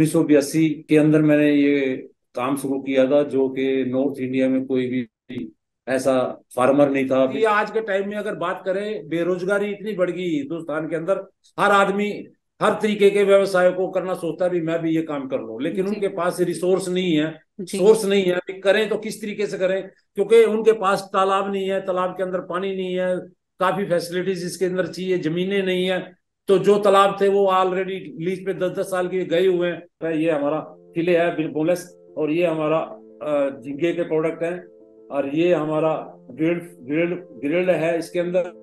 1982 के अंदर मैंने ये काम शुरू किया था, जो कि नॉर्थ इंडिया में कोई भी ऐसा फार्मर नहीं था। ये आज के टाइम में अगर बात करें, बेरोजगारी इतनी बढ़ गई हिंदुस्तान के अंदर। हर आदमी हर तरीके के व्यवसाय को करना सोचता है भी मैं भी ये काम कर लूं, लेकिन जी उनके पास रिसोर्स नहीं है। जी। सोर्स नहीं है कि करें तो किस तरीके से करें, क्योंकि उनके पास तालाब नहीं है, तालाब के अंदर पानी नहीं है, काफी फैसिलिटीज इसके अंदर चाहिए, जमीनें नहीं है। तो जो तालाब थे वो ऑलरेडी लीज पे 10-10 साल के गए हुए हैं। ये हमारा किले है बोलेस, और ये हमारा झींगे के प्रोडक्ट हैं, और ये हमारा ग्रिल्ड ग्रिल्ड ग्रिल्ड है इसके अंदर।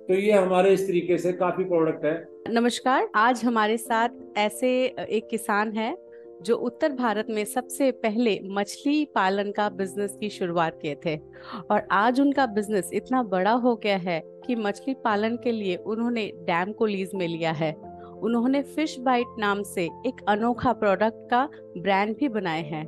तो ये हमारे इस तरीके से काफी प्रोडक्ट है। नमस्कार। आज हमारे साथ ऐसे एक किसान है जो उत्तर भारत में सबसे पहले मछली पालन का बिजनेस की शुरुआत किए थे, और आज उनका बिजनेस इतना बड़ा हो गया है कि मछली पालन के लिए उन्होंने डैम को लीज में लिया है। उन्होंने फिश बाइट नाम से एक अनोखा प्रोडक्ट का ब्रांड भी बनाए हैं।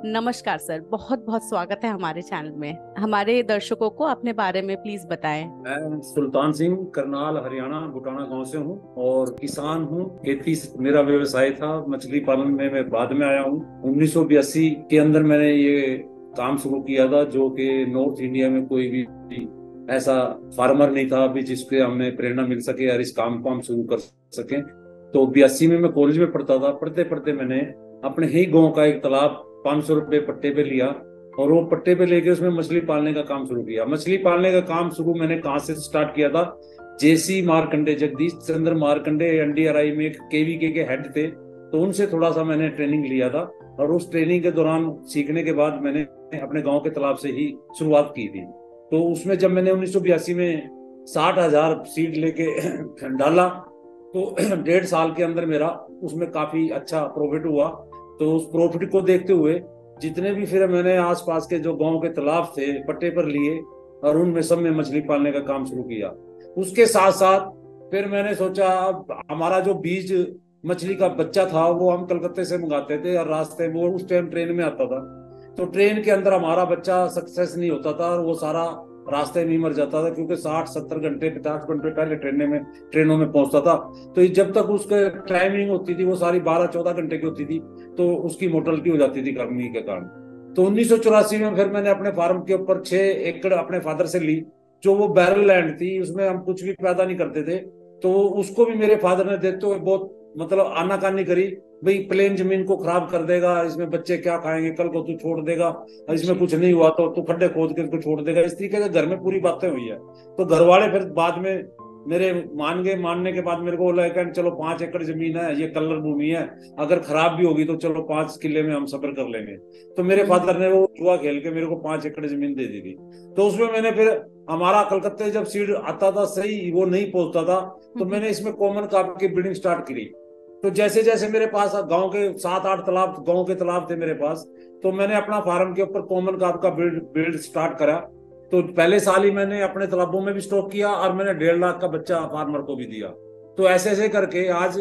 नमस्कार सर, बहुत बहुत स्वागत है हमारे चैनल में। हमारे दर्शकों को अपने बारे में प्लीज बताएं। मैं सुल्तान सिंह, करनाल हरियाणा बुटाना गांव से हूँ और किसान हूँ। खेती मेरा व्यवसाय था, मछली पालन में मैं बाद में आया हूँ। 1982 के अंदर मैंने ये काम शुरू किया था, जो कि नॉर्थ इंडिया में कोई भी ऐसा फार्मर नहीं था अभी जिसके हमें प्रेरणा मिल सके और इस काम को हम शुरू कर सकें। तो 82 में मैं कॉलेज में पढ़ता था। पढ़ते पढ़ते मैंने अपने ही गाँव का एक तालाब 500 रुपये पट्टे पे लिया, और वो पट्टे पे लेके उसमें मछली पालने का काम शुरू किया। मछली पालने का काम शुरू मैंने कहाँ से स्टार्ट किया था, जेसी मार्कंडे, जगदीश चंद्र मार्कंडे एनडीआरआई में एक केवीके के हेड थे, तो उनसे थोड़ा सा मैंने ट्रेनिंग लिया था। और उस ट्रेनिंग के दौरान सीखने के बाद मैंने अपने गांव के तालाब से ही शुरुआत की थी। तो उसमें जब मैंने 1982 में 60,000 सीड लेके डाला, तो 1.5 साल के अंदर मेरा उसमें काफी अच्छा प्रॉफिट हुआ। तो उस प्रॉफिट को देखते हुए जितने भी फिर मैंने आसपास के जो गांव के तालाब थे पट्टे पर लिए, और उनमें सब में मछली पालने का काम शुरू किया। उसके साथ साथ फिर मैंने सोचा, हमारा जो बीज मछली का बच्चा था वो हम कलकत्ते से मंगाते थे, और रास्ते वो उस टाइम ट्रेन में आता था। तो ट्रेन के अंदर हमारा बच्चा सक्सेस नहीं होता था, और वो सारा रास्ते में ही मर जाता था, क्योंकि 60-70 घंटे 50 घंटे पहले ट्रेनों में पहुंचता था। तो जब तक उसके टाइमिंग होती थी वो सारी 12-14 घंटे की होती थी, तो उसकी मोर्टलिटी हो जाती थी गर्मी के कारण। तो 1984 में फिर मैंने अपने फार्म के ऊपर 6 एकड़ अपने फादर से ली, जो वो बैरल लैंड थी, उसमें हम कुछ भी पैदा नहीं करते थे। तो उसको भी मेरे फादर ने देते हुए बहुत मतलब आनाकानी करी, भाई प्लेन जमीन को खराब कर देगा, इसमें बच्चे क्या खाएंगे, कल को तू छोड़ देगा, और इसमें जी कुछ नहीं हुआ तो तू खड्डे खोद के इसको छोड़ देगा। इस तरीके से घर में पूरी बातें हुई है। तो घर वाले फिर बाद में मेरे मान गए, मानने के बाद मेरे को बोला कि चलो 5 एकड़ जमीन है, ये कलर भूमि है, अगर खराब भी होगी तो चलो 5 किले में हम सब्र कर लेंगे। तो मेरे हम्म फादर ने वो जुआ खेल के मेरे को 5 एकड़ जमीन दे दी थी। तो उसमें मैंने फिर, हमारा कलकत्ते जब सीड आता था सही वो नहीं पहुंचता था, तो हम्म। मैंने इसमें कॉमन क्रॉप की ब्रीडिंग स्टार्ट करी। तो जैसे जैसे मेरे पास गांव के 7-8 तालाब, गांव के तालाब थे मेरे पास, तो मैंने अपना फार्म के ऊपर कॉमन क्रॉप का बिल्ड स्टार्ट करा। तो पहले साल ही मैंने अपने तालाबों में भी स्टॉक किया, और मैंने 1.5 लाख का बच्चा फार्मर को भी दिया। तो ऐसे ऐसे करके आज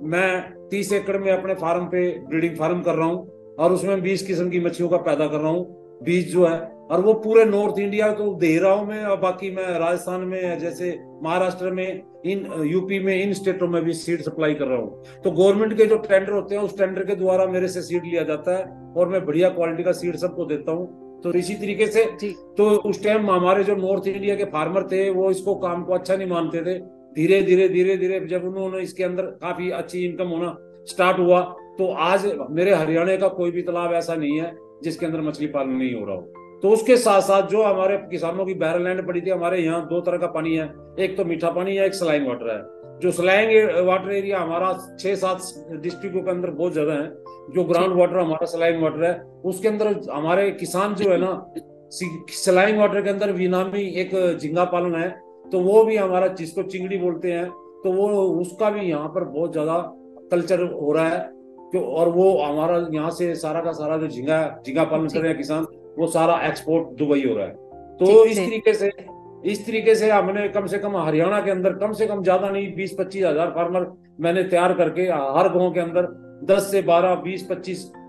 मैं 30 एकड़ में अपने फार्म पे ब्रीडिंग फार्म कर रहा हूँ, और उसमें 20 किस्म की मछलियों का पैदा कर रहा हूँ, बीज जो है। और वो पूरे नॉर्थ इंडिया तो दे रहा हूँ मैं, और बाकी मैं राजस्थान में, जैसे महाराष्ट्र में, इन यूपी में, इन स्टेटों में भी सीड सप्लाई कर रहा हूँ। तो गवर्नमेंट के जो टेंडर होते हैं उस टेंडर के द्वारा मेरे से सीड लिया जाता है, और मैं बढ़िया क्वालिटी का सीड सबको देता हूँ। तो इसी तरीके से, जी तो उस टाइम हमारे जो नॉर्थ इंडिया के फार्मर थे वो इसको काम को अच्छा नहीं मानते थे। धीरे धीरे धीरे धीरे जब उन्होंने इसके अंदर काफी अच्छी इनकम होना स्टार्ट हुआ, तो आज मेरे हरियाणा का कोई भी तालाब ऐसा नहीं है जिसके अंदर मछली पालन नहीं हो रहा हो। तो उसके साथ साथ जो हमारे किसानों की बैरल लैंड पड़ी थी, हमारे यहाँ 2 तरह का पानी है, एक तो मीठा पानी है, एक सलाइन वाटर है। जो सलाइन वाटर एरिया हमारा 6-7 डिस्ट्रिक्टों के अंदर बहुत ज्यादा है। जो जी। ग्राउंड वाटर हमारा सलाइन वाटर है, उसके अंदर हमारे किसान जो है ना, सलाइन वाटर के अंदर विनामी एक झींगा पालन है, तो वो भी हमारा, जिसको चिंगड़ी बोलते हैं, तो वो उसका भी यहाँ पर बहुत ज्यादा कल्चर हो रहा है। और वो हमारा यहाँ से सारा का सारा जो झींगा झींगा पालन कर जी रहे हैं किसान, वो सारा एक्सपोर्ट दुबई हो रहा है। जी तो जी। इस तरीके से हमने कम से कम हरियाणा के अंदर, कम से कम ज्यादा नहीं, 20-25 हजार फार्मर मैंने तैयार करके हर गांव के अंदर 10 से 12, 20,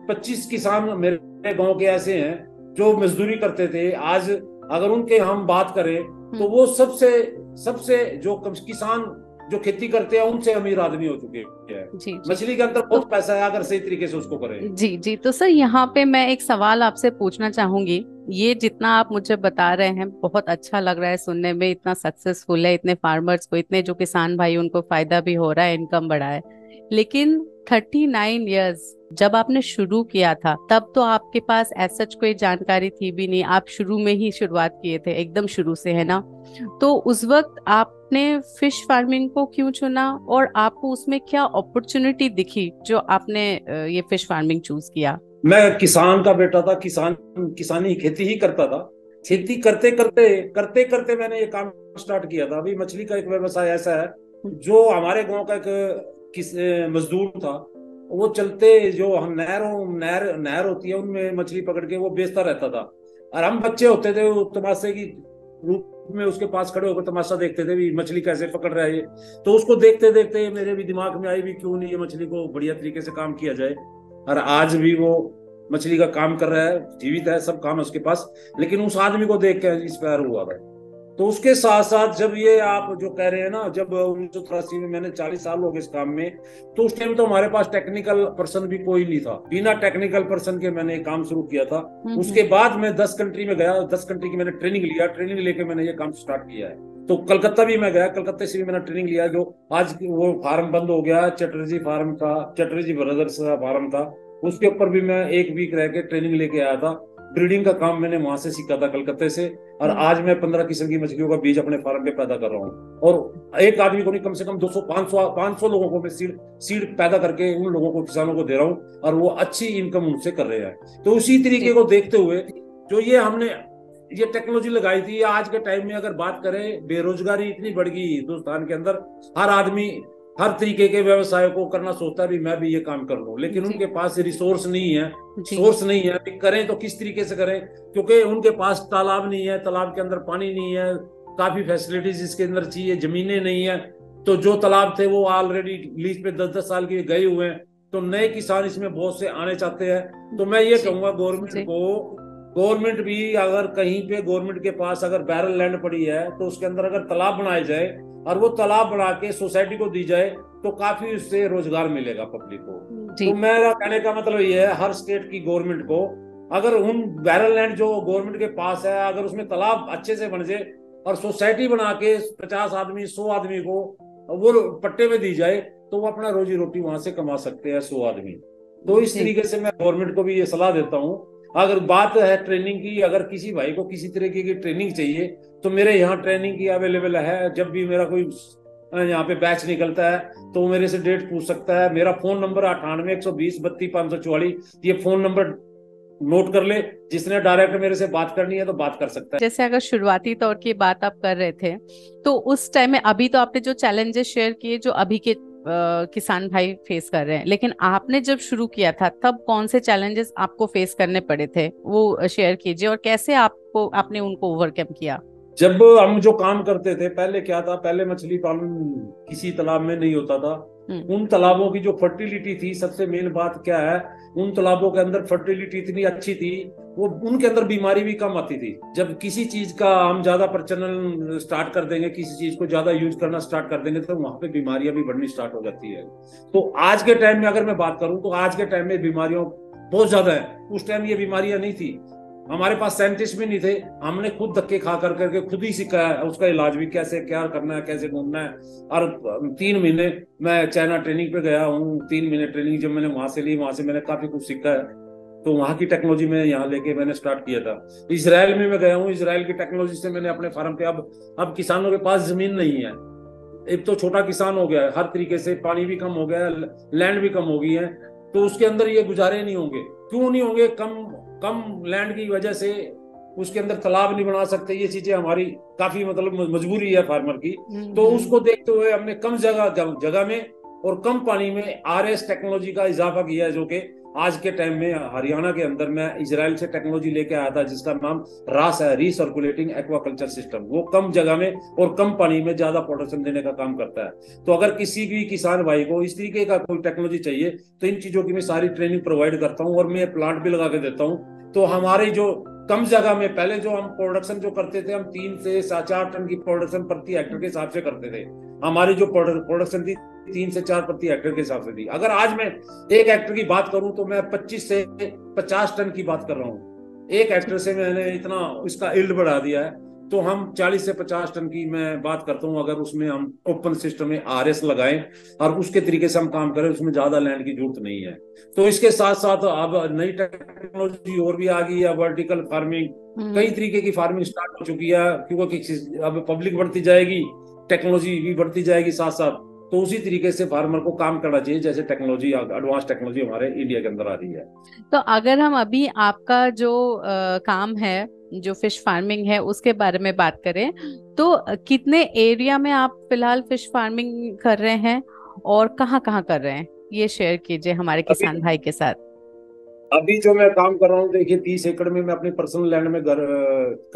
25 किसान मेरे गांव के ऐसे हैं जो मजदूरी करते थे। आज अगर उनके हम बात करें, तो हम्म वो सबसे सबसे जो किसान जो खेती करते हैं उनसे अमीर आदमी हो चुके हैं। जी जी। मछली के अंदर तो बहुत पैसा है अगर सही तरीके से उसको करें। जी जी, तो सर यहाँ पे मैं एक सवाल आपसे पूछना चाहूंगी। ये जितना आप मुझे बता रहे हैं बहुत अच्छा लग रहा है सुनने में, इतना सक्सेसफुल है, इतने फार्मर्स को, इतने जो किसान भाई उनको फायदा भी हो रहा है, इनकम बढ़ा है। लेकिन 39 इयर्स जब आपने शुरू किया था तब तो आपके पास ऐसा कोई जानकारी थी भी नहीं, आप शुरू में ही शुरुआत किए थे एकदम शुरू से, है ना? तो उस वक्त आपने फिश फार्मिंग को क्यों चुना और आपको उसमें क्या अपॉर्चुनिटी दिखी जो आपने ये फिश फार्मिंग चूज किया? मैं किसान का बेटा था, किसानी खेती ही करता था। जी। खेती करते करते मैंने ये काम स्टार्ट किया था। अभी मछली का एक व्यवसाय ऐसा है, जो हमारे गांव का एक मजदूर था, वो चलते जो हम नहर नहर होती है उनमें मछली पकड़ के वो बेचता रहता था। और हम बच्चे होते थे, वो तमाशे की रूप में उसके पास खड़े होकर तमाशा देखते थे भी मछली कैसे पकड़ रहा है ये। तो उसको देखते देखते मेरे भी दिमाग में आई भी क्यों नहीं ये मछली को बढ़िया तरीके से काम किया जाए। और आज भी वो मछली का काम कर रहा है, जीवित है, सब काम है उसके पास। लेकिन उस आदमी को देख के इंस्पायर हुआ था। तो उसके साथ साथ जब ये आप जो कह रहे हैं ना, जब 1983 में मैंने 40 साल हो गए इस काम में, तो उस टाइम तो हमारे पास टेक्निकल पर्सन भी कोई नहीं था। बिना टेक्निकल पर्सन के मैंने काम शुरू किया था। उसके बाद मैं 10 कंट्री में गया, 10 कंट्री की मैंने ट्रेनिंग लिया, ट्रेनिंग लेके मैंने ये काम स्टार्ट किया है। तो कलकत्ता भी मैं गया, कलकत्ते से भी मैंने ट्रेनिंग लिया। जो आज वो फार्म बंद हो गया, चटर्जी फार्म था, चटर्जी ब्रदर्स का फार्म था, उसके ऊपर भी मैं 1 वीक रह के ट्रेनिंग लेके आया था। ब्रीडिंग का काम मैंने वहां से सीखा था, कलकत्ते से। और आज मैं 15 किस्म की मछलियों का बीज अपने फार्म पे पैदा कर रहा हूँ। और एक आदमी को नहीं, कम से कम 200 500 लोगों को मैं सीड पैदा करके उन लोगों को, किसानों को दे रहा हूँ, और वो अच्छी इनकम उनसे कर रहे हैं। तो उसी तरीके को देखते हुए जो ये हमने ये टेक्नोलॉजी लगाई थी, आज के टाइम में अगर बात करें, बेरोजगारी इतनी बढ़ गई हिंदुस्तान के अंदर। हर आदमी हर तरीके के व्यवसाय को करना सोचता है भी मैं भी ये काम कर लूं, लेकिन उनके पास रिसोर्स नहीं है, सोर्स नहीं है। करें तो किस तरीके से करें, क्योंकि उनके पास तालाब नहीं है, तालाब के अंदर पानी नहीं है, काफी फैसिलिटीज इसके अंदर चाहिए, जमीनें नहीं है। तो जो तालाब थे वो ऑलरेडी लीज पे 10-10 साल के गए हुए हैं। तो नए किसान इसमें बहुत से आने चाहते हैं। तो मैं ये कहूंगा गवर्नमेंट भी अगर कहीं पे गवर्नमेंट के पास अगर बैरल लैंड पड़ी है तो उसके अंदर अगर तालाब बनाए जाए और वो तालाब बना के सोसाइटी को दी जाए तो काफी उससे रोजगार मिलेगा पब्लिक को। तो मेरा कहने का मतलब ये है, हर स्टेट की गवर्नमेंट को अगर उन बैरल लैंड जो गवर्नमेंट के पास है, अगर उसमें तालाब अच्छे से बन जाए और सोसाइटी बना के 50 आदमी 100 आदमी को वो पट्टे में दी जाए, तो वो अपना रोजी रोटी वहां से कमा सकते हैं 100 आदमी। तो इस तरीके से मैं गवर्नमेंट को भी ये सलाह देता हूँ। अगर बात है ट्रेनिंग की, अगर किसी भाई को किसी तरीके की ट्रेनिंग चाहिए तो मेरे यहाँ ट्रेनिंग की अवेलेबल है। जब भी मेरा कोई यहाँ पे बैच निकलता है तो मेरे से डेट पूछ सकता है। मेरा फोन नंबर 98 120 32 544। ये फोन नंबर नोट कर ले, जिसने डायरेक्ट मेरे से बात करनी है तो बात कर सकता है। जैसे अगर शुरुआती तौर की बात आप कर रहे थे तो उस टाइम में, अभी तो आपने जो चैलेंजेस शेयर किए जो अभी के किसान भाई फेस कर रहे हैं, लेकिन आपने जब शुरू किया था तब कौन से चैलेंजेस आपको फेस करने पड़े थे, वो शेयर कीजिए, और कैसे आपने उनको ओवरकम किया? जब हम जो काम करते थे, पहले क्या था, पहले मछली पालन किसी तालाब में नहीं होता था। उन तालाबों की जो फर्टिलिटी थी, सबसे मेन बात क्या है, उन तालाबों के अंदर फर्टिलिटी इतनी अच्छी थी, वो उनके अंदर बीमारी भी कम आती थी। जब किसी चीज का हम ज्यादा प्रचलन स्टार्ट कर देंगे, किसी चीज को ज्यादा यूज करना स्टार्ट कर देंगे, तो वहां पे बीमारियां भी बढ़नी स्टार्ट हो जाती है। तो आज के टाइम में अगर मैं बात करूं तो आज के टाइम में बीमारियों बहुत ज्यादा है। उस टाइम ये बीमारियां नहीं थी, हमारे पास साइंटिस्ट भी नहीं थे, हमने खुद धक्के खा कर करके खुद ही सीखा है। उसका इलाज भी कैसे क्या करना है, कैसे घूमना है। और 3 महीने मैं चाइना ट्रेनिंग पे गया हूँ। 3 महीने ट्रेनिंग जब मैंने वहां से ली, वहां से मैंने काफी कुछ सीखा है। तो वहां की टेक्नोलॉजी में यहाँ लेके मैंने स्टार्ट किया था। इजराइल में मैं गया हूँ, इजराइल की टेक्नोलॉजी से मैंने अपने फार्म पे अब किसानों के पास जमीन नहीं है। एक तो छोटा किसान हो गया है, हर तरीके से पानी भी कम हो गया है, लैंड भी कम हो गई है, तो उसके अंदर ये गुजारे नहीं होंगे। क्यों नहीं होंगे? कम लैंड की वजह से उसके अंदर तालाब नहीं बना सकते। ये चीजें हमारी काफी मतलब मजबूरी है फार्मर की। तो उसको देखते हुए हमने कम जगह में और कम पानी में RS टेक्नोलॉजी का इजाफा किया है, जो कि आज के टाइम में हरियाणा के अंदर मैं इजराइल से टेक्नोलॉजी लेके आया था, जिसका नाम रास है, रीसर्कुलेटिंग एक्वाकल्चर सिस्टम। वो कम जगह में और कम पानी में ज्यादा प्रोडक्शन देने का काम करता है। तो अगर किसी भी किसान भाई को इस तरीके का कोई टेक्नोलॉजी चाहिए तो इन चीजों की मैं सारी ट्रेनिंग प्रोवाइड करता हूँ और मैं प्लांट भी लगा के देता हूँ। तो हमारे जो कम जगह में पहले जो हम प्रोडक्शन जो करते थे, हम 3 से 4 टन की प्रोडक्शन प्रति हेक्टेयर के हिसाब से करते थे। हमारी जो प्रोडक्शन थी 3 से 4 प्रति हेक्टेयर के हिसाब से थी। अगर आज मैं एक हेक्टेयर की बात करूं तो मैं 25 से 50 टन की बात कर रहा हूं। एक हेक्टेयर से मैंने इतना इसका यील्ड बढ़ा दिया है। तो हम 40 से 50 टन की मैं बात करता हूं। अगर उसमें हम ओपन सिस्टम में आरएस लगाएं और उसके तरीके से हम काम करें, उसमें ज्यादा लैंड की जरूरत नहीं है। तो इसके साथ साथ अब नई टेक्नोलॉजी और भी आ गई है, वर्टिकल फार्मिंग, कई तरीके की फार्मिंग स्टार्ट हो चुकी है। क्योंकि अब पब्लिक बढ़ती जाएगी, टेक्नोलॉजी भी बढ़ती जाएगी साथ साथ। तो उसी तरीके से फार्मर को काम करना चाहिए जैसे टेक्नोलॉजी, एडवांस टेक्नोलॉजी हमारे इंडिया के अंदर आ रही है। तो अगर हम अभी आपका जो काम है, जो फिश फार्मिंग है, उसके बारे में बात करें, तो कितने एरिया में आप फिलहाल फिश फार्मिंग कर रहे हैं और कहाँ कहाँ कर रहे हैं, ये शेयर कीजिए हमारे अभी किसान भाई के साथ। अभी जो मैं काम कर रहा हूँ, देखिए 30 एकड़ में मैं अपने पर्सनल लैंड में कर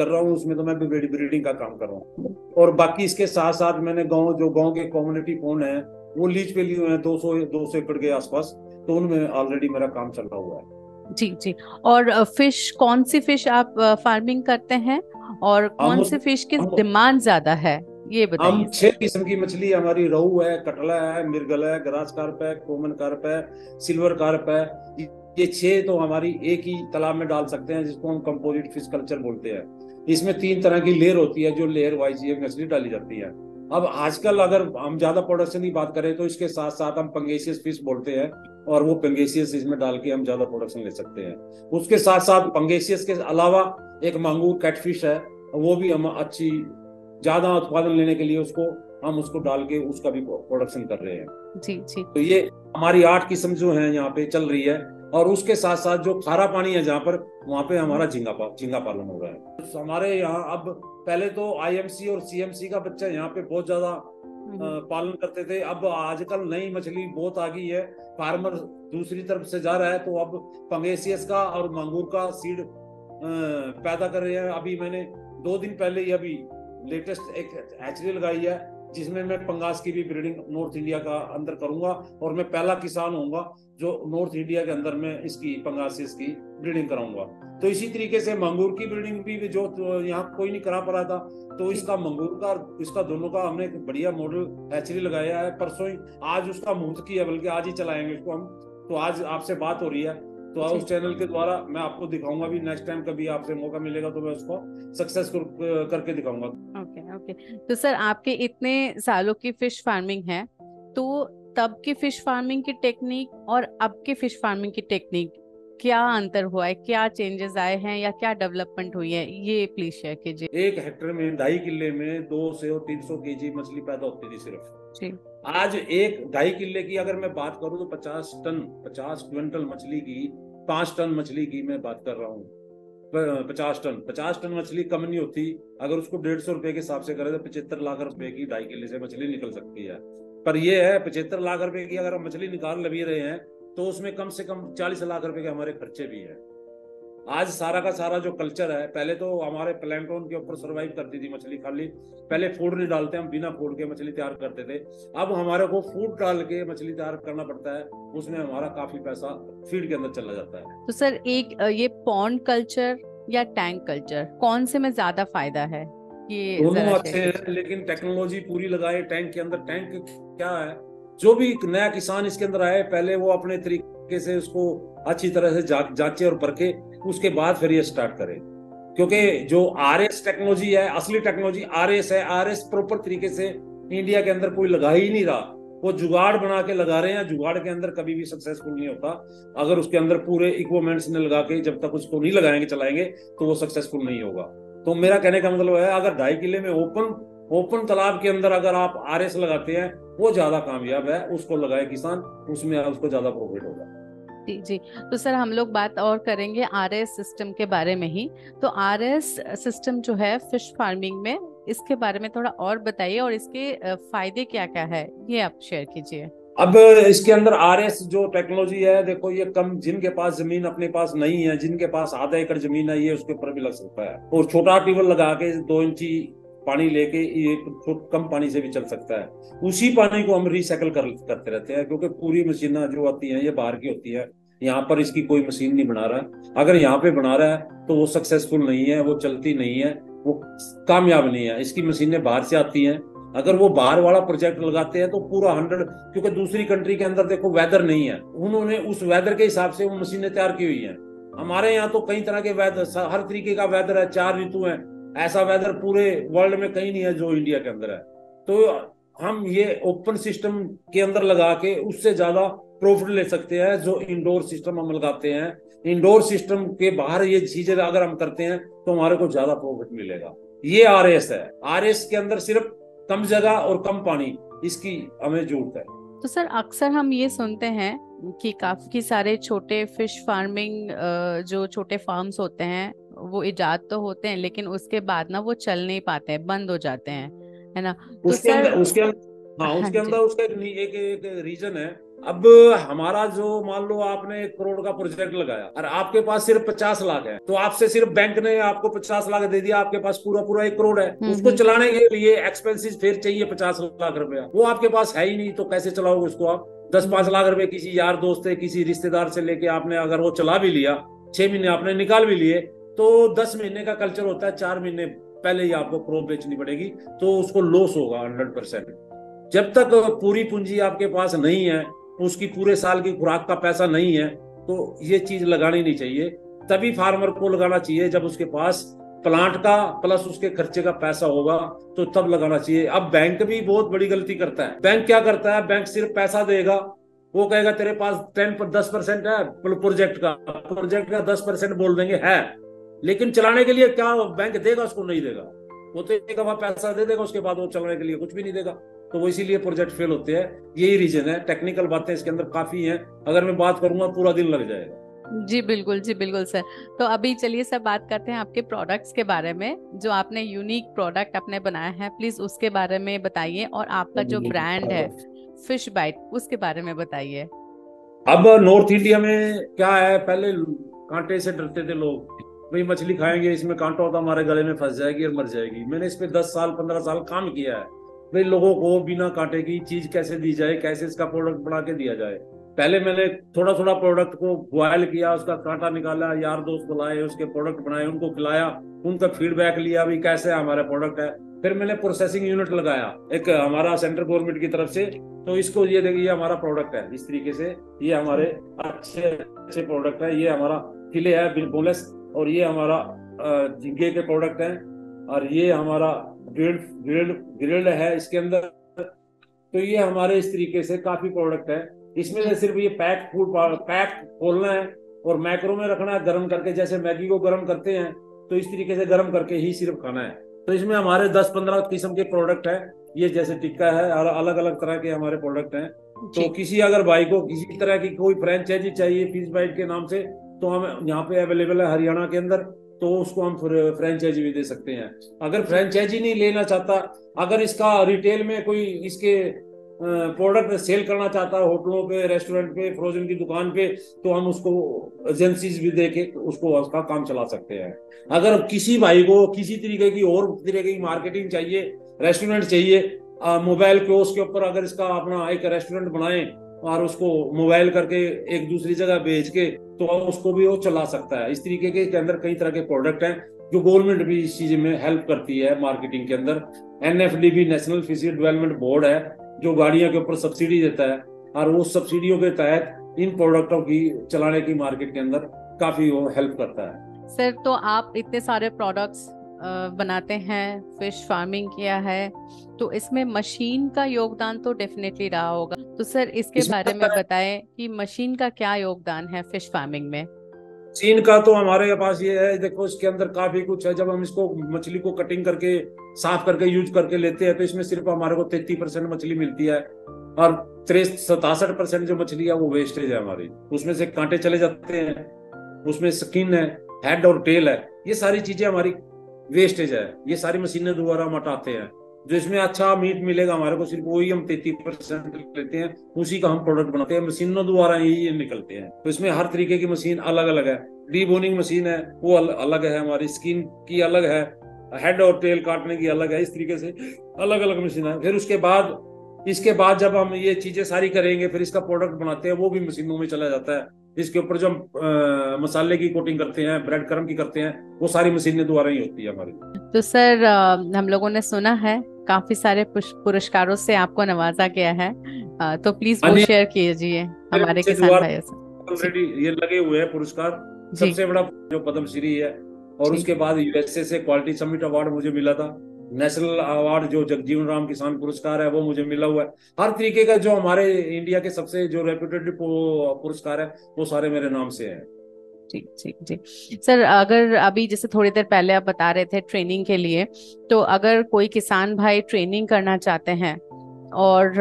रहा हूँ। उसमें तो मैं ब्रीडिंग का काम कर रहा हूँ। और बाकी इसके साथ साथ मैंने गांव के कम्युनिटी फोन है वो लीज पे लिए हुए हैं 200 एकड़ के आसपास। तो उनमें ऑलरेडी मेरा काम चल रहा हुआ है। जी जी। और फिश, कौन सी फिश आप फार्मिंग करते हैं और हम कौन सी फिश की हम डिमांड ज्यादा है, ये हम बताइए सर। 6 किस्म की मछली, हमारी रोहू है, कटला है, मिर्गल है, ग्रास कार्प है, कॉमन कार्प है, सिल्वर कार्प है। ये 6 तो हमारी एक ही तालाब में डाल सकते हैं, जिसको हम कंपोजिट फिश कल्चर बोलते हैं। इसमें 3 तरह की लेयर होती है, जो लेयर वाइज ये मछली डाली जाती है। अब आजकल अगर हम ज्यादा प्रोडक्शन की बात करें तो इसके साथ साथ हम पंगेसियस फिश बोलते हैं, और वो पंगेसियस इसमें डाल के हम ज्यादा प्रोडक्शन ले सकते हैं। उसके साथ साथ पंगेसियस के अलावा एक मांगूर कैटफिश है, वो भी हम अच्छी ज्यादा उत्पादन लेने के लिए उसको डाल के उसका भी प्रोडक्शन कर रहे हैं। जी जी। तो ये हमारी 8 किस्म जो है यहाँ पे चल रही है। और उसके साथ साथ जो खारा पानी है जहाँ पर, वहाँ पे हमारा झींगा पालन हो रहा है। तो हमारे यहाँ अब, पहले तो आईएमसी और सीएमसी का बच्चा यहाँ पे बहुत ज्यादा पालन करते थे। अब आजकल नई मछली बहुत आ गई है, फार्मर दूसरी तरफ से जा रहा है, तो अब पंगेसियस का और मांगूर का सीड पैदा कर रहे हैं। अभी मैंने 2 दिन पहले ही अभी लेटेस्ट एक हैचरी लगाई है, जिसमें मैं पंगास की भी ब्रीडिंग नॉर्थ इंडिया का अंदर करूंगा। और मैं पहला किसान होऊंगा जो नॉर्थ इंडिया के अंदर में इसकी पंगासिस की ब्रीडिंग कराऊंगा। तो इसी तरीके से मंगूर की ब्रीडिंग भी जो यहाँ कोई नहीं करा पा रहा था, तो इसका मंगूर का और इसका दोनों का हमने एक बढ़िया मॉडल हैचरी लगाया है। परसों ही आज उसका मुहूर्त किया, बल्कि आज ही चलाएंगे इसको हम। तो आज आपसे बात हो रही है, तो उस चैनल के द्वारा मैं आपको दिखाऊंगा भी। नेक्स्ट टाइम कभी आपसे मौका मिलेगा तो मैं उसको सक्सेस करके दिखाऊंगा। Okay okay. तो सर, आपके इतने सालों की फिश फार्मिंग है, तो तब की फिश फार्मिंग की टेक्निक और अब की फिश फार्मिंग की टेक्निक, क्या अंतर हुआ है, क्या चेंजेस आए हैं या क्या डेवलपमेंट हुई है, ये प्लीज शेयर कीजिए। 1 हेक्टेयर में 2.5 किले में 200 और 300 केजी मछली पैदा होती थी सिर्फ। जी। आज 1-2.5 किले की अगर मैं बात करूं तो 50 क्विंटल मछली की, 5 टन मछली की मैं बात कर रहा हूँ। 50 टन मछली कम नहीं होती। अगर उसको 150 रुपए के हिसाब से करें तो 75 लाख रुपए की 2.5 किले से मछली निकल सकती है। पर ये है 75 लाख रुपए की अगर हम मछली निकाल भी रहे हैं, तो उसमें कम से कम 40 लाख रुपए के हमारे खर्चे भी हैं। आज सारा का सारा जो कल्चर है, पहले तो हमारे प्लैंक्टन के ऊपर सर्वाइव करती थी मछली, खाली पहले फूड नहीं डालते, हम बिना फूड के मछली तैयार करते थे। अब हमारे को फूड डाल के मछली तैयार करना पड़ता है, उसमें हमारा काफी पैसा फीड के अंदर चला जाता है। तो सर, एक ये पॉन्ड कल्चर या टैंक कल्चर, कौन से में ज्यादा फायदा है, ये दोनों जरा अच्छे हैं, लेकिन टेक्नोलॉजी पूरी लगाए टैंक के अंदर। टैंक क्या है, जो भी नया किसान इसके अंदर आए, पहले वो अपने तरीके से उसको अच्छी तरह से जांचे और परखे, उसके बाद फिर ये स्टार्ट करें। क्योंकि जो आरएस टेक्नोलॉजी है, असली टेक्नोलॉजी आरएस है। आरएस प्रॉपर तरीके से इंडिया के अंदर कोई लगा ही नहीं रहा, वो जुगाड़ बना के लगा रहे हैं। जुगाड़ के अंदर कभी भी सक्सेसफुल नहीं होता। अगर उसके अंदर पूरे इक्विपमेंट्स ने लगा के जब तक उसको नहीं लगाएंगे, चलाएंगे, तो वो सक्सेसफुल नहीं होगा। तो मेरा कहने का मतलब है, अगर 2.5 किले में ओपन तालाब के अंदर अगर आप आरएस लगाते हैं, वो ज्यादा कामयाब है। उसको लगाए किसान, उसमें उसको ज्यादा प्रॉफिट होगा। जी जी। तो सर, हम लोग बात और करेंगे आरएस सिस्टम के बारे में ही। तो आरएस सिस्टम जो है फिश फार्मिंग में, इसके बारे में थोड़ा और बताइए, और इसके फायदे क्या क्या है, ये आप शेयर कीजिए। अब इसके अंदर आरएस जो टेक्नोलॉजी है, देखो ये कम, जिनके पास जमीन अपने पास नहीं है, जिनके पास आधा एकड़ जमीन है, ये उसके ऊपर भी लग सकता है। और छोटा ट्यूबवेल लगा के 2 इंची पानी लेके ये कम पानी से भी चल सकता है। उसी पानी को हम रिसाइकल करते रहते हैं, क्योंकि पूरी मशीनें जो आती हैं ये बाहर की होती है। यहाँ पर इसकी कोई मशीन नहीं बना रहा। अगर यहाँ पे बना रहा है तो वो सक्सेसफुल नहीं है, वो चलती नहीं है, वो कामयाब नहीं है। इसकी मशीनें बाहर से आती हैं, अगर वो बाहर वाला प्रोजेक्ट लगाते हैं तो पूरा 100, क्योंकि दूसरी कंट्री के अंदर देखो वेदर नहीं है, उन्होंने उस वेदर के हिसाब से वो मशीनें तैयार की हुई हैं। हमारे यहाँ तो कई तरह के वेदर, हर तरीके का वेदर है, 4 ऋतु है, ऐसा वेदर पूरे वर्ल्ड में कहीं नहीं है जो इंडिया के अंदर है। तो हम ये ओपन सिस्टम के अंदर लगा के उससे ज्यादा प्रॉफिट ले सकते हैं जो इंडोर सिस्टम हम लगाते हैं। इंडोर सिस्टम के बाहर ये चीजें अगर हम करते हैं तो हमारे को ज्यादा प्रॉफिट मिलेगा। ये RS है, RS के अंदर सिर्फ कम जगह और कम पानी, इसकी हमें जरूरत है। तो सर अक्सर हम ये सुनते हैं कि काफी सारे छोटे फिश फार्मिंग, जो छोटे फार्म्स होते हैं वो इजाद तो होते हैं लेकिन उसके बाद ना वो चल नहीं पाते हैं, बंद हो जाते हैं, है ना? तो उसके सर, अंदर उसके अंदर हाँ, हाँ उसके जी। अंदर उसका एक रीजन है। अब हमारा जो, मान लो आपने 1 करोड़ का प्रोजेक्ट लगाया और आपके पास सिर्फ 50 लाख है, तो आपसे सिर्फ बैंक ने आपको 50 लाख दे दिया, आपके पास पूरा पूरा 1 करोड़ है। उसको चलाने के लिए एक्सपेंसेस फिर चाहिए 50 लाख रुपया, वो आपके पास है ही नहीं, तो कैसे चलाओगे उसको आप? 10-5 लाख रुपए किसी यार दोस्त से, किसी रिश्तेदार से लेके आपने अगर वो चला भी लिया, 6 महीने आपने निकाल भी लिए, तो 10 महीने का कल्चर होता है, 4 महीने पहले ही आपको क्रॉप बेचनी पड़ेगी, तो उसको लॉस होगा 100%। जब तक पूरी पूंजी आपके पास नहीं है, उसकी पूरे साल की खुराक का पैसा नहीं है, तो ये चीज लगानी नहीं चाहिए। तभी फार्मर को लगाना चाहिए जब उसके पास प्लांट का प्लस उसके खर्चे का पैसा होगा, तो तब लगाना चाहिए। अब बैंक भी बहुत बड़ी गलती करता है। बैंक क्या करता है, बैंक सिर्फ पैसा देगा, वो कहेगा तेरे पास 10% है प्रोजेक्ट का 10% बोल देंगे है, लेकिन चलाने के लिए क्या बैंक देगा? उसको नहीं देगा। वो तो एक दफा पैसा दे देगा, उसके बाद वो चलाने के लिए कुछ भी नहीं देगा। तो वो इसीलिए प्रोजेक्ट फेल होते हैं, यही रीजन है। टेक्निकल बातें इसके अंदर काफी हैं, अगर मैं बात करूंगा पूरा दिन लग जाएगा। जी बिल्कुल, जी बिल्कुल सर। तो अभी चलिए सर बात करते हैं आपके प्रोडक्ट्स के बारे में, जो आपने यूनिक प्रोडक्ट अपने बनाया है, प्लीज उसके बारे में बताइए, और आपका जो ब्रांड है फिश बाइट उसके बारे में बताइए। अब नॉर्थ इंडिया में क्या है, पहले कांटे से डरते थे लोग, भाई मछली खाएंगे इसमें कांटा होता, हमारे गले में फंस जाएगी और मर जाएगी। मैंने इस पे 10 साल 15 साल काम किया है, भाई लोगों को बिना कांटे की चीज कैसे दी जाए, कैसे इसका प्रोडक्ट बना के दिया जाए। पहले मैंने थोड़ा थोड़ा प्रोडक्ट को बॉयल किया, उसका कांटा निकाला, यार दोस्त बुलाए, उसके प्रोडक्ट बनाए, उनको खिलाया, उनका फीडबैक लिया भी कैसे हमारा प्रोडक्ट है। फिर मैंने प्रोसेसिंग यूनिट लगाया एक हमारा सेंट्रल गवर्नमेंट की तरफ से, तो इसको ये देखिए, ये हमारा प्रोडक्ट है इस तरीके से, ये हमारे अच्छे अच्छे प्रोडक्ट है। ये हमारा फिले है बोनलेस, और ये हमारा झींगे के प्रोडक्ट है, और ये हमारा ग्रिल्ड है इसके अंदर। तो ये हमारे इस तरीके से काफी प्रोडक्ट है। इसमें से सिर्फ ये पैक खोलना है और मैक्रो में रखना है, गर्म करके, जैसे मैगी को गर्म करते हैं तो इस तरीके से गर्म करके ही सिर्फ खाना है। तो इसमें हमारे 10-15 किस्म के प्रोडक्ट है, ये जैसे टिक्का है, और अलग अलग तरह के हमारे प्रोडक्ट हैं। तो किसी अगर भाई को किसी तरह की कोई फ्रेंचाइजी चाहिए फिश बाइट के नाम से, तो हम यहाँ पे अवेलेबल है हरियाणा के अंदर, तो उसको हम फ्रेंचाइजी भी दे सकते हैं। अगर फ्रेंचाइजी नहीं लेना चाहता, अगर इसका रिटेल में कोई इसके प्रोडक्ट सेल करना चाहता है होटलों पे, रेस्टोरेंट पे, फ्रोजन की दुकान पे, तो हम उसको एजेंसीज भी दे के उसको उसका काम चला सकते हैं। अगर किसी भाई को किसी तरीके की और तरीके की मार्केटिंग चाहिए, रेस्टोरेंट चाहिए, मोबाइल पे उसके ऊपर अगर इसका अपना एक रेस्टोरेंट बनाए और उसको मोबाइल करके एक दूसरी जगह भेज के, तो उसको भी वो चला सकता है। इस तरीके के अंदर कई तरह के प्रोडक्ट हैं जो गवर्नमेंट भी इस चीज में हेल्प करती है मार्केटिंग के अंदर। NFDB national fishery development board है जो गाड़ियों के ऊपर सब्सिडी देता है, और वो सब्सिडियों के तहत इन प्रोडक्टों की चलाने की मार्केट के अंदर काफी वो हेल्प करता है। सर तो आप इतने सारे प्रोडक्ट्स बनाते हैं, फिश फार्मिंग किया है, तो इसमें मशीन का योगदान तो डेफिनेटली रहा होगा। तो सर इसके बारे में बताएं कि मशीन का क्या योगदान है फिश फार्मिंग में। मशीन का तो हमारे पास ये है, देखो इसके अंदर काफी कुछ है। जब हम इसको मछली को कटिंग करके साफ करके यूज करके लेते हैं, तो इसमें सिर्फ हमारे को 33% मछली मिलती है, और 67% जो मछली है वो वेस्टेज है हमारी। उसमें से कांटे चले जाते हैं, उसमें स्किन है, हेड और टेल है, ये सारी चीजें हमारी वेस्टेज है। ये सारी मशीनें दोबारा हम हटाते हैं। जो इसमें अच्छा मीट मिलेगा हमारे को, सिर्फ वही हम 33% लेते हैं, उसी का हम प्रोडक्ट बनाते हैं। मशीनों द्वारा ही ये निकलते हैं। तो इसमें हर तरीके की मशीन अलग अलग है। डीबोनिंग मशीन है वो अलग है, हमारी स्किन की अलग है, हेड और टेल काटने की अलग है। इस तरीके से अलग अलग मशीन है। फिर इसके बाद जब हम ये चीजें सारी करेंगे, फिर इसका प्रोडक्ट बनाते हैं, वो भी मशीनों में चला जाता है। इसके ऊपर जो हम मसाले की कोटिंग करते हैं, ब्रेड क्रम्ब की करते हैं, वो सारी मशीनें द्वारा ही होती है हमारी। तो सर हम लोगों ने सुना है काफी सारे पुरस्कारों से आपको नवाजा गया है, तो प्लीज हाँ वो जी, शेयर कीजिए मेरे हमारे पीछे किसान दीवार भाइयों से। जी। ऑलरेडी ये लगे हुए हैं पुरस्कार। जी। सबसे बड़ा जो पद्मश्री है, और जी। उसके बाद यूएसए से क्वालिटी समिट अवार्ड मुझे मिला था। नेशनल अवार्ड जो जगजीवन राम किसान पुरस्कार है वो मुझे मिला हुआ है। हर तरीके का जो हमारे इंडिया के सबसे जो रेप्यूटेड पुरस्कार है वो सारे मेरे नाम से है। जी। जी। जी। सर, अगर अभी जैसे थोड़ी देर पहले आप बता रहे थे ट्रेनिंग के लिए, तो अगर कोई किसान भाई ट्रेनिंग करना चाहते हैं और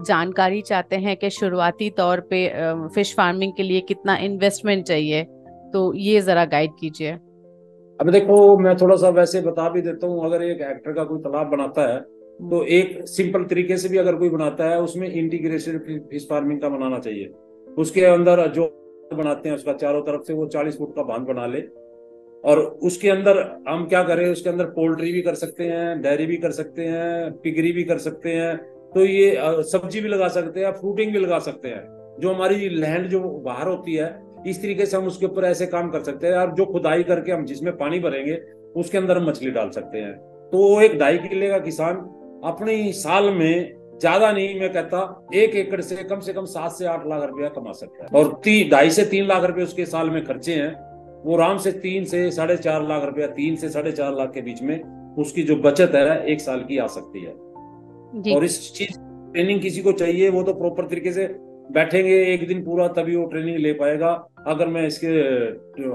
जानकारी चाहते हैं कि शुरुआती तौर पे फिश फार्मिंग के लिए कितना इन्वेस्टमेंट चाहिए, तो ये जरा गाइड कीजिए। अब देखो, मैं थोड़ा सा वैसे बता भी देता हूँ। अगर एक हेक्टर का कोई तालाब बनाता है हम्म। तो एक सिंपल तरीके से भी अगर कोई बनाता है, उसमें इंटीग्रेटेड फिश फार्मिंग का बनाना चाहिए। उसके अंदर जो बनाते हैं उसका चारों तरफ से वो 40 फुट का बांध बना ले। और उसके अंदर हम क्या करें, उसके अंदर पोल्ट्री भी कर सकते हैं, डेयरी भी कर सकते हैं, पिगरी भी कर सकते हैं। तो ये सब्जी भी लगा सकते हैं, फ्रूटिंग भी लगा सकते हैं। जो हमारी लैंड जो बाहर होती है, इस तरीके से हम उसके ऊपर ऐसे काम कर सकते हैं। और जो खुदाई करके हम जिसमें पानी भरेंगे उसके अंदर हम मछली डाल सकते हैं। तो वो एक 2.5 किले का किसान अपनी साल में, ज्यादा नहीं मैं कहता, 1 एकड़ से कम 7 से 8 लाख रुपया कमा सकता है। और 2.5 से 3 लाख रुपए उसके साल में खर्चे हैं, वो आराम से 3 से 4.5 लाख रुपया, 3 से 4.5 लाख के बीच में उसकी जो बचत है 1 साल की आ सकती है। जी। और इस चीज ट्रेनिंग किसी को चाहिए, वो तो प्रॉपर तरीके से बैठेंगे एक दिन पूरा तभी वो ट्रेनिंग ले पाएगा। अगर मैं इसके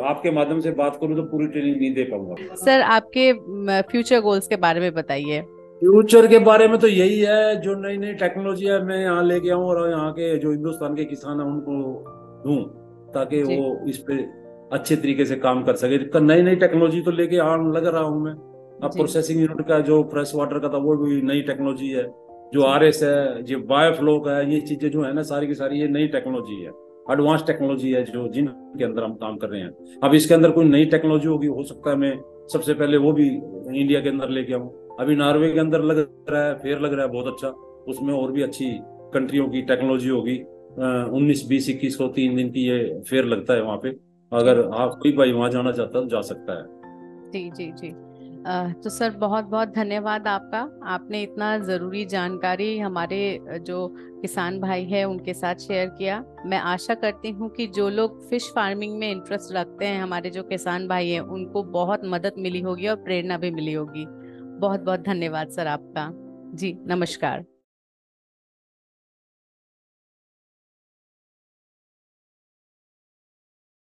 आपके माध्यम से बात करूं तो पूरी ट्रेनिंग नहीं दे पाऊंगा। सर, आपके फ्यूचर गोल्स के बारे में बताइए। फ्यूचर के बारे में तो यही है, जो नई नई टेक्नोलॉजी है मैं यहाँ लेके आऊँ और यहाँ के जो हिंदुस्तान के किसान हैं उनको दूं, ताकि जी। वो इस पे अच्छे तरीके से काम कर सके। नई नई टेक्नोलॉजी तो लेके आ लग रहा हूँ मैं। अब जी। प्रोसेसिंग यूनिट का जो फ्रेश वाटर का था वो भी नई टेक्नोलॉजी है। जो जी। आरएस है, जो बायोफ्लो का है, ये चीजें जो है ना सारी की सारी ये नई टेक्नोलॉजी है। एडवांस टेक्नोलॉजी है जो जिनके अंदर हम काम कर रहे हैं। अब इसके अंदर कोई नई टेक्नोलॉजी होगी, हो सकता है मैं सबसे पहले वो भी इंडिया के अंदर लेके आऊँ। अभी नॉर्वे के अंदर लग रहा है, फेयर लग रहा है बहुत अच्छा। उसमें और भी अच्छी कंट्रियों की टेक्नोलॉजी होगी। 19, 20, 21 को 3 दिन की ये फेयर लगता है वहाँ पे। जी। अगर आप कोई भाई वहाँ जाना चाहता है तो जा सकता है। जी। जी। जी। तो सर, बहुत बहुत धन्यवाद आपका। आपने इतना ज़रूरी जानकारी हमारे जो किसान भाई है उनके साथ शेयर किया। मैं आशा करती हूँ कि जो लोग फिश फार्मिंग में इंटरेस्ट रखते हैं, हमारे जो किसान भाई हैं, उनको बहुत मदद मिली होगी और प्रेरणा भी मिली होगी। बहुत बहुत धन्यवाद सर आपका। जी, नमस्कार।